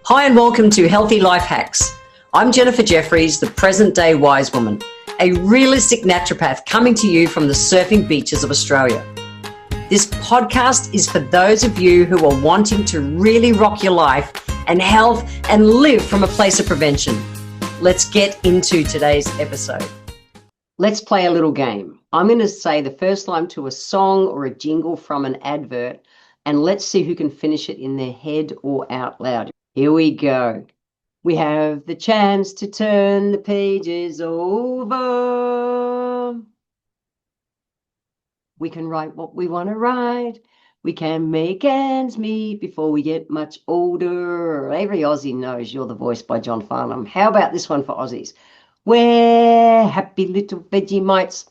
Hi and welcome to Healthy Life Hacks. I'm Jefferies, the present-day wise woman, a realistic naturopath coming to you from the surfing beaches of Australia. This podcast is for those of you who are wanting to really rock your life and health and live from a place of prevention. Let's get into today's episode. Let's play a little game. I'm going to say the first line to a song or a jingle from an advert, and let's see who can finish it in their head or out loud. Here we go. We have the chance to turn the pages over. We can write what we want to write. We can make ends meet before we get much older. Every Aussie knows You're the Voice by John Farnham. How about this one for Aussies? We're happy little Vegemites,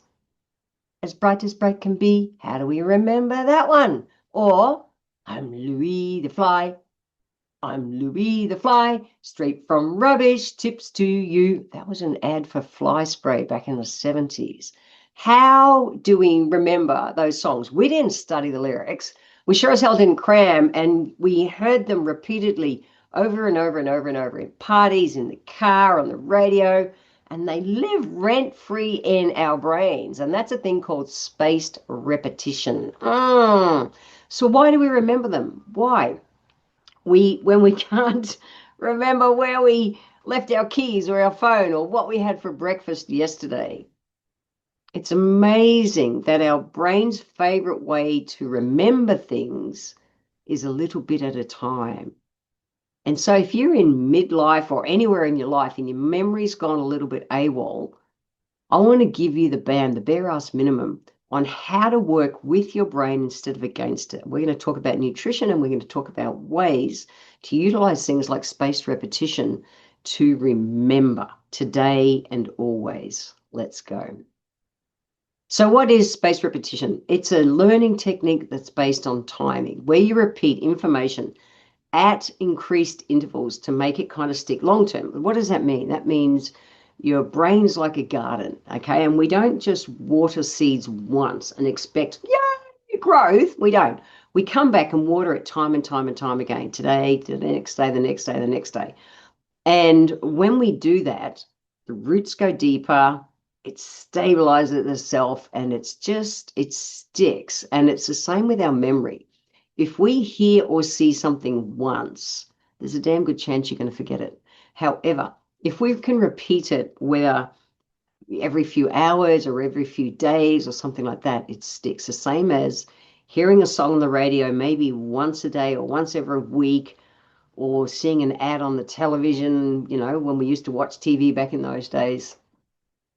as bright can be. How do we remember that one? Or, I'm Louis the Fly. I'm Louis the Fly, straight from rubbish tips to you. That was an ad for fly spray back in the 70s. How do we remember those songs? We didn't study the lyrics. We sure as hell didn't cram, and we heard them repeatedly over and over and over and over in parties, in the car, on the radio, and they live rent-free in our brains. And that's a thing called spaced repetition. So why do we remember them? Why? When we can't remember where we left our keys or our phone or what we had for breakfast yesterday. It's amazing that our brain's favorite way to remember things is a little bit at a time. And so if you're in midlife or anywhere in your life and your memory's gone a little bit AWOL, I want to give you the bare ass minimum on how to work with your brain instead of against it. We're going to talk about nutrition, and we're going to talk about ways to utilize things like spaced repetition to remember today and always. Let's go. So what is spaced repetition? It's a learning technique that's based on timing, where you repeat information at increased intervals to make it kind of stick long term. What does that mean? That means your brain's like a garden, okay? And we don't just water seeds once and expect, yay, growth. We don't. We come back and water it time and time and time again, today, to the next day, the next day, the next day. And when we do that, the roots go deeper, it stabilizes itself, and it sticks. And it's the same with our memory. If we hear or see something once, there's a damn good chance you're going to forget it. However, if we can repeat it, whether every few hours or every few days or something like that, it sticks. The same as hearing a song on the radio maybe once a day or once every week, or seeing an ad on the television, when we used to watch TV back in those days.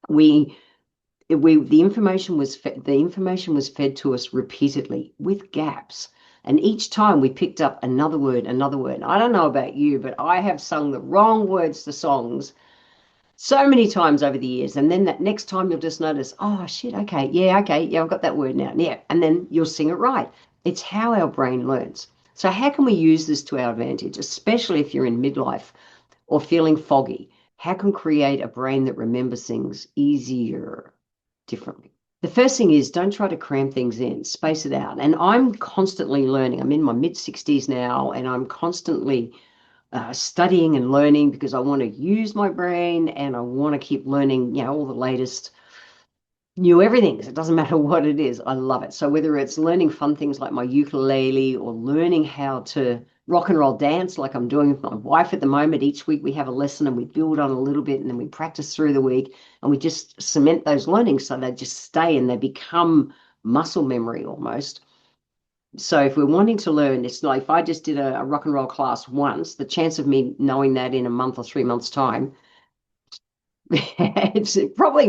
The information was fed to us repeatedly with gaps. And each time we picked up another word. I don't know about you, but I have sung the wrong words to songs so many times over the years. And then that next time you'll just notice, oh, shit, okay, yeah, I've got that word now. Yeah, and then you'll sing it right. It's how our brain learns. So how can we use this to our advantage, especially if you're in midlife or feeling foggy? How can we create a brain that remembers things easier, differently? The first thing is, don't try to cram things in, space it out. And I'm constantly learning. I'm in my mid-60s now, and I'm constantly studying and learning because I want to use my brain and I want to keep learning, all the latest new everything. It doesn't matter what it is. I love it. So whether it's learning fun things like my ukulele or learning how to rock and roll dance like I'm doing with my wife at the moment. Each week we have a lesson and we build on a little bit, and then we practice through the week, and we just cement those learnings so they just stay and they become muscle memory almost. So if we're wanting to learn, it's like if I just did a rock and roll class once, the chance of me knowing that in a month or 3 months' time, it's probably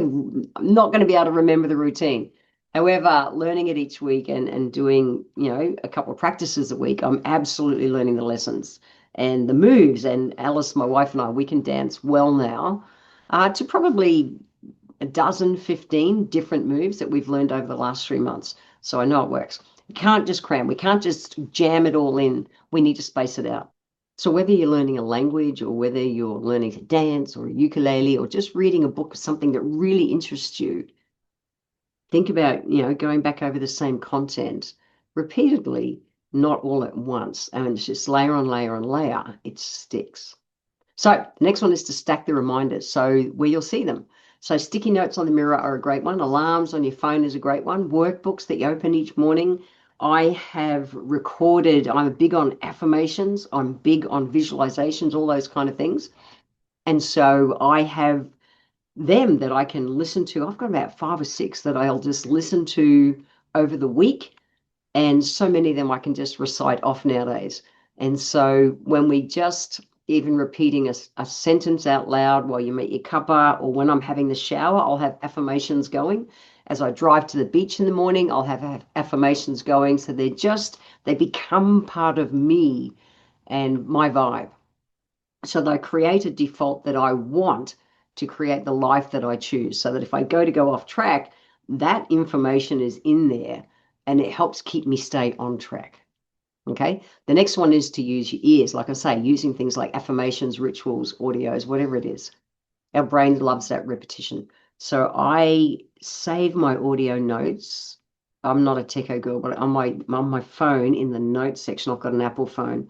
not going to be able to remember the routine. However, learning it each week and doing, a couple of practices a week, I'm absolutely learning the lessons and the moves. And Alice, my wife, and I, we can dance well now to probably 15 different moves that we've learned over the last 3 months. So I know it works. We can't just cram. We can't just jam it all in. We need to space it out. So whether you're learning a language or whether you're learning to dance or a ukulele or just reading a book of something that really interests you, think about, going back over the same content repeatedly not all at once. And it's just layer on layer on layer, it sticks. So the next one is to stack the reminders, so where you'll see them. So sticky notes on the mirror are a great one. Alarms on your phone is a great one. Workbooks that you open each morning. I have recorded, I'm big on affirmations. I'm big on visualizations, all those kind of things. And so I have them that I can listen to. I've got about 5 or 6 that I'll just listen to over the week. And so many of them I can just recite off nowadays. And so when we just even repeating a sentence out loud while you make your cuppa, or when I'm having the shower, I'll have affirmations going. As I drive to the beach in the morning, I'll have affirmations going. So they become part of me and my vibe. So they create a default that I want to create the life that I choose, so that if I go off track, that information is in there and it helps keep me stay on track. Okay. The next one is to use your ears. Like I say, using things like affirmations, rituals, audios, whatever it is. Our brain loves that repetition. So I save my audio notes. I'm not a techo girl, but on my phone in the notes section, I've got an Apple phone.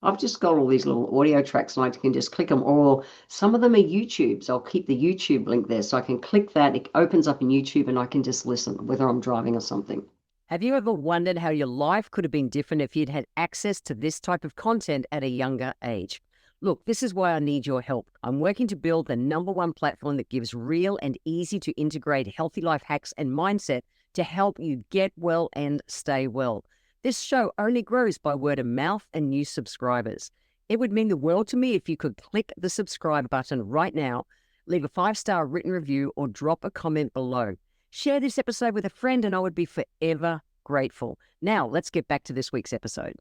I've just got all these little audio tracks and I can just click them, or some of them are YouTube's. I'll keep the YouTube link there so I can click that. It opens up in YouTube and I can just listen, whether I'm driving or something. Have you ever wondered how your life could have been different if you'd had access to this type of content at a younger age? Look, this is why I need your help. I'm working to build the #1 platform that gives real and easy to integrate healthy life hacks and mindset to help you get well and stay well. This show only grows by word of mouth and new subscribers. It would mean the world to me if you could click the subscribe button right now, leave a 5-star written review, or drop a comment below. Share this episode with a friend and I would be forever grateful. Now, let's get back to this week's episode.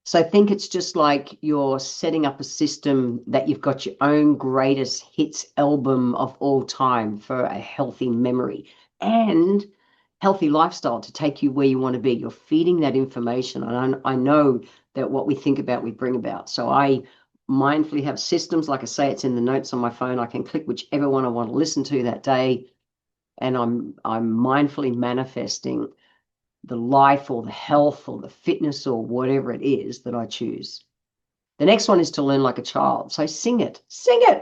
So I think it's just like you're setting up a system that you've got your own greatest hits album of all time for a healthy memory and healthy lifestyle to take you where you want to be. You're feeding that information. And I know that what we think about, we bring about. So I mindfully have systems. Like I say, it's in the notes on my phone. I can click whichever one I want to listen to that day. And I'm mindfully manifesting the life or the health or the fitness or whatever it is that I choose. The next one is to learn like a child. So sing it,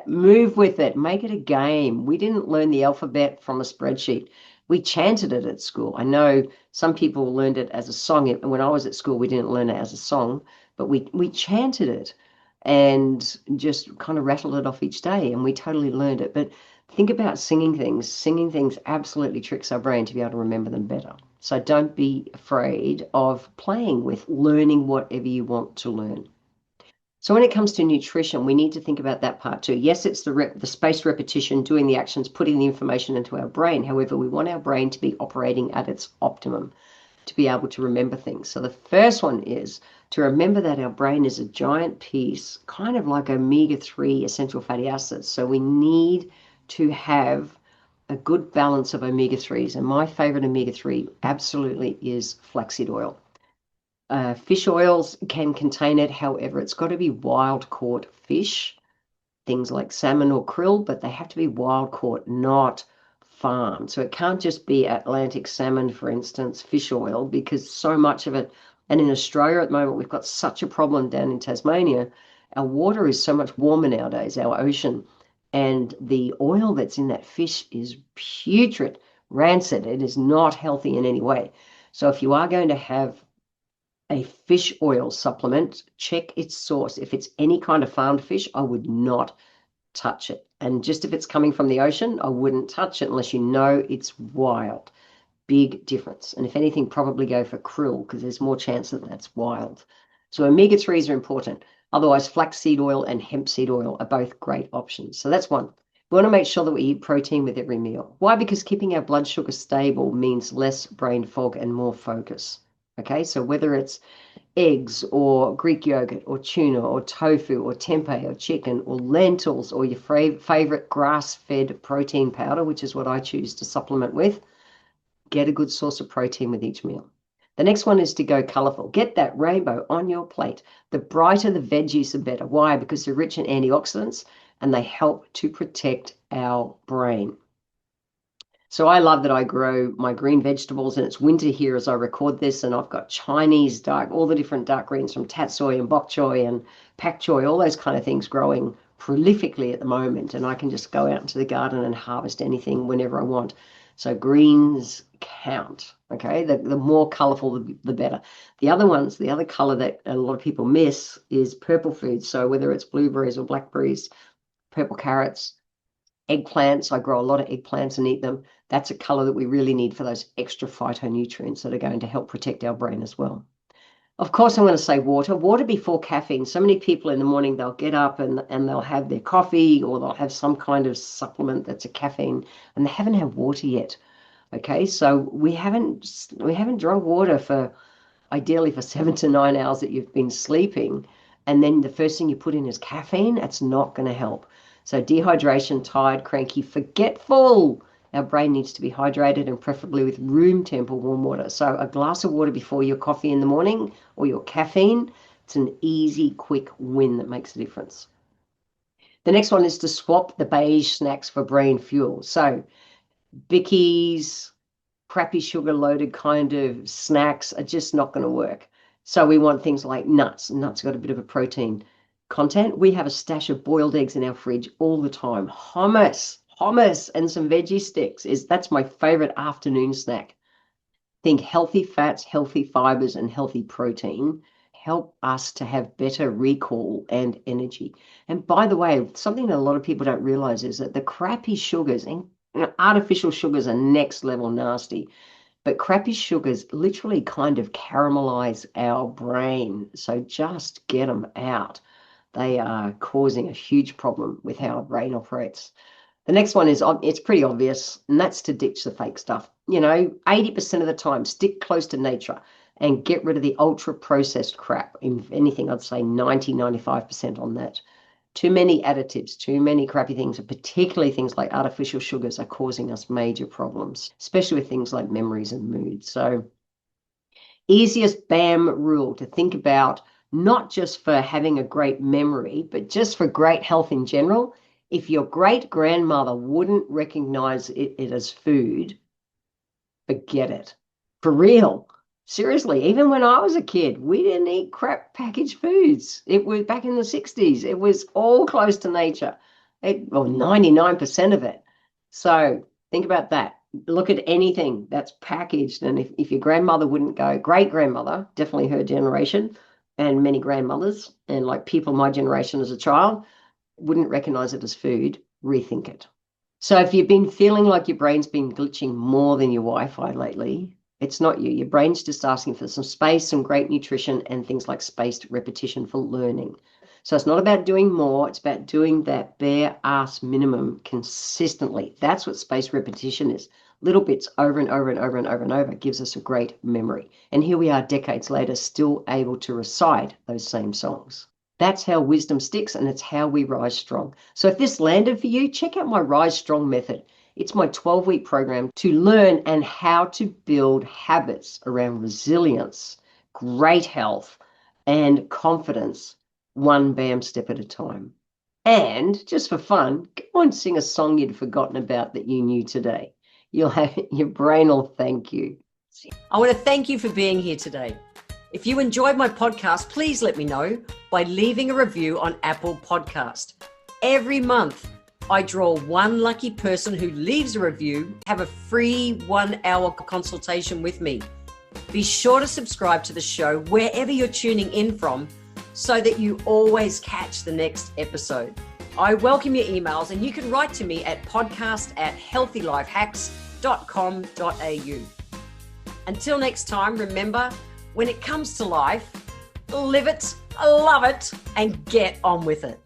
move with it, make it a game. We didn't learn the alphabet from a spreadsheet. We chanted it at school. I know some people learned it as a song. And when I was at school, we didn't learn it as a song, but we chanted it and just kind of rattled it off each day, and we totally learned it. But think about singing things. Singing things absolutely tricks our brain to be able to remember them better. So don't be afraid of playing with learning whatever you want to learn. So when it comes to nutrition, we need to think about that part too. Yes, it's the spaced repetition, doing the actions, putting the information into our brain. However, we want our brain to be operating at its optimum to be able to remember things. So the first one is to remember that our brain is a giant piece, kind of like omega-3 essential fatty acids. So we need to have a good balance of omega-3s. And my favorite omega-3 absolutely is flaxseed oil. Fish oils can contain it. However, it's got to be wild caught fish, things like salmon or krill, but they have to be wild caught, not farmed. So it can't just be Atlantic salmon, for instance, fish oil, because so much of it, and in Australia at the moment, we've got such a problem down in Tasmania. Our water is so much warmer nowadays, our ocean, and the oil that's in that fish is putrid, rancid. It is not healthy in any way. So if you are going to have a fish oil supplement, check its source. If it's any kind of farmed fish, I would not touch it. And just if it's coming from the ocean, I wouldn't touch it unless you know it's wild. Big difference. And if anything, probably go for krill because there's more chance that that's wild. So omega-3s are important. Otherwise, flaxseed oil and hemp seed oil are both great options. So that's one. We want to make sure that we eat protein with every meal. Why? Because keeping our blood sugar stable means less brain fog and more focus. Okay, so whether it's eggs or Greek yogurt or tuna or tofu or tempeh or chicken or lentils or your favorite grass-fed protein powder, which is what I choose to supplement with, get a good source of protein with each meal. The next one is to go colorful. Get that rainbow on your plate. The brighter the veggies, the better. Why? Because they're rich in antioxidants and they help to protect our brain. So I love that I grow my green vegetables, and it's winter here as I record this, and I've got Chinese dark, all the different dark greens from tatsoi and bok choy and pak choy, all those kind of things growing prolifically at the moment. And I can just go out into the garden and harvest anything whenever I want. So greens count, okay? The more colorful, the better. The other ones, the other color that a lot of people miss is purple foods. So whether it's blueberries or blackberries, purple carrots, eggplants. I grow a lot of eggplants and eat them. That's a color that we really need for those extra phytonutrients that are going to help protect our brain as well. Of course, I'm going to say water. Water before caffeine. So many people in the morning, they'll get up and they'll have their coffee, or they'll have some kind of supplement that's a caffeine, and they haven't had water yet. Okay, so we haven't drunk water for ideally for 7 to 9 hours that you've been sleeping, and then the first thing you put in is caffeine. That's not going to help. So dehydration, tired, cranky, forgetful. Our brain needs to be hydrated, and preferably with room temp or warm water. So a glass of water before your coffee in the morning or your caffeine, it's an easy, quick win that makes a difference. The next one is to swap the beige snacks for brain fuel. So Bickies, crappy sugar loaded kind of snacks are just not going to work. So we want things like nuts. Nuts got a bit of a protein content. We have a stash of boiled eggs in our fridge all the time. Hummus and some veggie sticks that's my favorite afternoon snack. Think healthy fats, healthy fibers, and healthy protein help us to have better recall and energy. And by the way, something that a lot of people don't realize is that the crappy sugars and artificial sugars are next level nasty. But crappy sugars literally kind of caramelize our brain. So just get them out. They are causing a huge problem with how our brain operates. The next one is, it's pretty obvious, and that's to ditch the fake stuff. 80% of the time, stick close to nature and get rid of the ultra-processed crap. If anything, I'd say 95% on that. Too many additives, too many crappy things, and particularly things like artificial sugars are causing us major problems, especially with things like memories and mood. So easiest BAM rule to think about, not just for having a great memory, but just for great health in general. If your great-grandmother wouldn't recognize it as food, forget it. For real. Seriously, even when I was a kid, we didn't eat crap packaged foods. It was back in the 60s. It was all close to nature, 99% of it. So think about that. Look at anything that's packaged. And if your grandmother wouldn't go, great-grandmother, definitely her generation, and many grandmothers, and like people my generation as a child, wouldn't recognize it as food, rethink it. So if you've been feeling like your brain's been glitching more than your Wi-Fi lately, it's not you. Your brain's just asking for some space, some great nutrition, and things like spaced repetition for learning. So it's not about doing more. It's about doing that bare ass minimum consistently. That's what spaced repetition is. Little bits over and over and over and over and over gives us a great memory. And here we are decades later, still able to recite those same songs. That's how wisdom sticks, and it's how we rise strong. So if this landed for you, check out my Rise Strong method. It's my 12-week program to learn and how to build habits around resilience, great health, and confidence, one BAM step at a time. And just for fun, go and sing a song you'd forgotten about that you knew today. Your brain will thank you. I want to thank you for being here today. If you enjoyed my podcast, please let me know by leaving a review on Apple Podcast. Every month, I draw one lucky person who leaves a review, have a free 1-hour consultation with me. Be sure to subscribe to the show wherever you're tuning in from so that you always catch the next episode. I welcome your emails, and you can write to me at podcast@healthylifehacks.com.au. Until next time, remember, when it comes to life, live it, love it, and get on with it.